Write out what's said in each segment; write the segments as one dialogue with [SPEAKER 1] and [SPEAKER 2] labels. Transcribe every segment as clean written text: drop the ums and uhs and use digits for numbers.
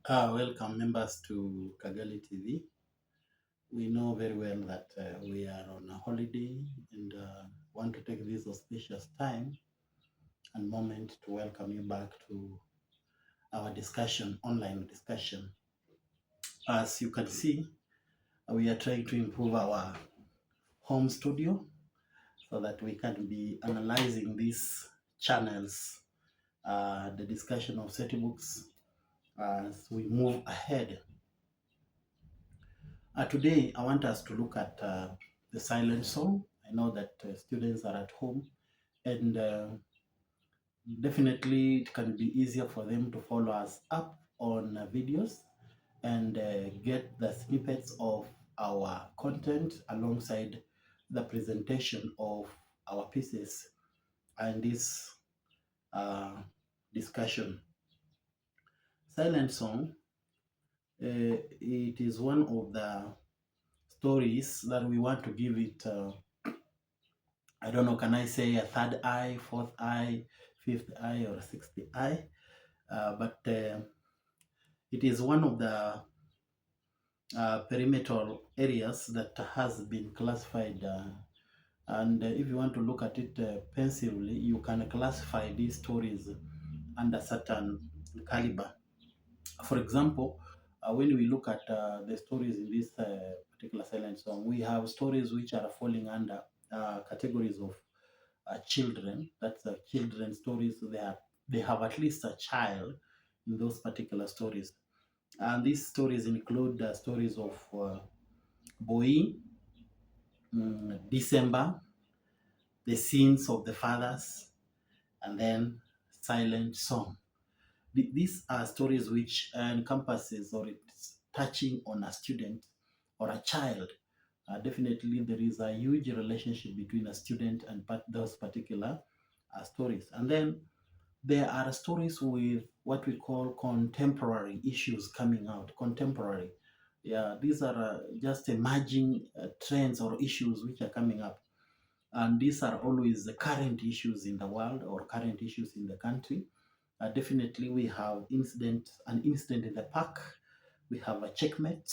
[SPEAKER 1] Welcome members to Kagali TV. We know very well that we are on a holiday and want to take this auspicious time and moment to welcome you back to our discussion, online discussion. As you can see, we are trying to improve our home studio so that we can be analyzing these channels, the discussion of set books as we move ahead. Today, I want us to look at the silent song. I know that students are at home, and definitely it can be easier for them to follow us up on videos and get the snippets of our content alongside the presentation of our pieces and this uh, discussion. Silent song, it is one of the stories that we want to give it. I don't know, can I say a third eye, fourth eye, fifth eye, or sixth eye? But it is one of the perimeter areas that has been classified. And if you want to look at it pensively, you can classify these stories under certain caliber. For example, when we look at the stories in this particular silent song, we have stories which are falling under categories of children. That's children stories. They have at least a child in those particular stories, and these stories include stories of Boy, December, the sins of the fathers, and then silent song. These are stories which encompasses or it's touching on a student or a child. Definitely, there is a huge relationship between a student and those particular stories. And then there are stories with what we call contemporary issues coming out. Contemporary, yeah, these are just emerging trends or issues which are coming up, and these are always the current issues in the world or current issues in the country. Definitely, we have an incident in the park. We have a checkmate.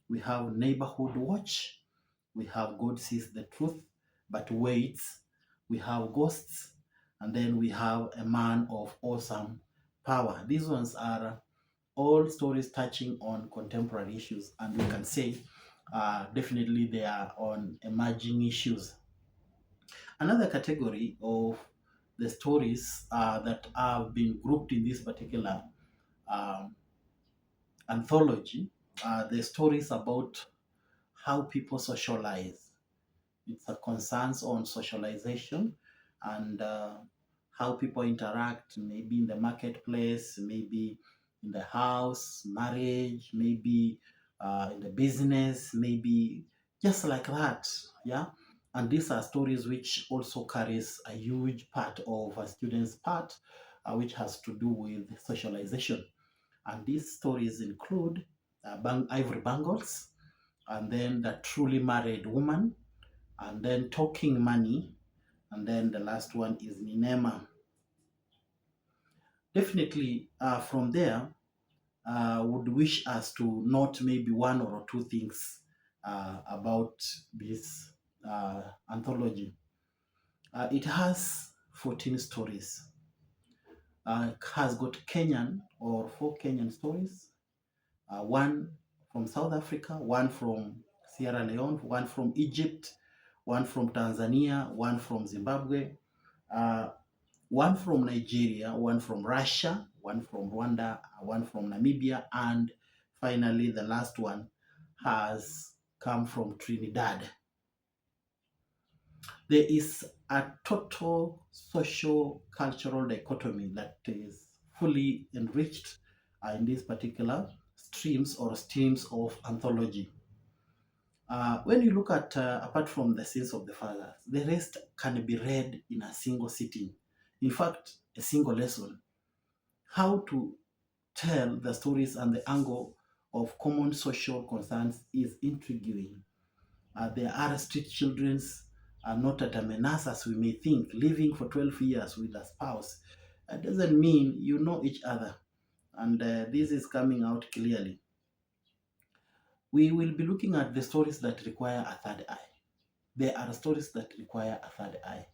[SPEAKER 1] We have neighborhood watch. We have God sees the truth, but wait. We have ghosts, and then we have a man of awesome power. These ones are all stories touching on contemporary issues, and we can say definitely they are on emerging issues. Another category of the stories that have been grouped in this particular um, anthology are the stories about how people socialize. It's a concerns on socialization and how people interact, maybe in the marketplace, maybe in the house, marriage, maybe in the business, maybe just like that. Yeah. And these are stories which also carries a huge part of a student's part, which has to do with socialization. And these stories include ivory bangles, and then the truly married woman, and then talking money, and then the last one is Ninema. Definitely, from there, would wish us to note maybe one or two things about this anthology. It has 14 stories. Has got Kenyan or four Kenyan stories, one from South Africa, one from Sierra Leone, one from Egypt, one from Tanzania, one from Zimbabwe, uh, one from Nigeria, one from Russia, one from Rwanda, one from Namibia, and finally the last one has come from Trinidad. There is a total social cultural dichotomy that is fully enriched in these particular streams of anthology. When you look at, apart from the sins of the fathers, the rest can be read in a single sitting. In fact, a single lesson. How to tell the stories and the angle of common social concerns is intriguing. There are street children are not at a menace as we may think. Living for 12 years with a spouse doesn't mean you know each other. and this is coming out clearly. We will be looking at the stories that require a third eye. There are stories that require a third eye.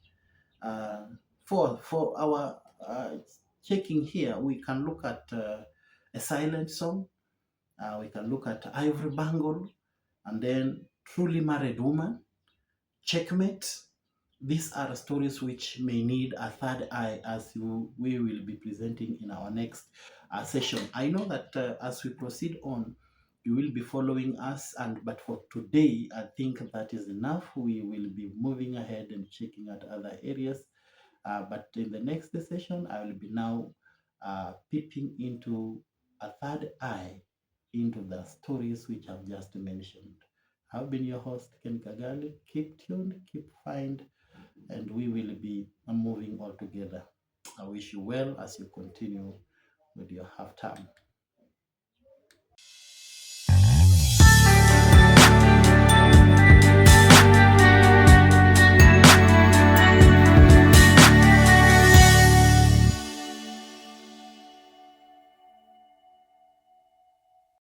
[SPEAKER 1] Uh, for our checking here, we can look at a silent song. We can look at Ivory Bangle, and then Truly Married Woman, Checkmate. These are stories which may need a third eye, as we will be presenting in our next session. I know that as we proceed on, you will be following us, and but for today, I think that is enough. We will be moving ahead and checking at other areas. But in the next session, I will be now peeping into a third eye into the stories which I've just mentioned. I've been your host, Ken Kagali. Keep tuned, keep find, and we will be moving all together. I wish you well as you continue with your half term.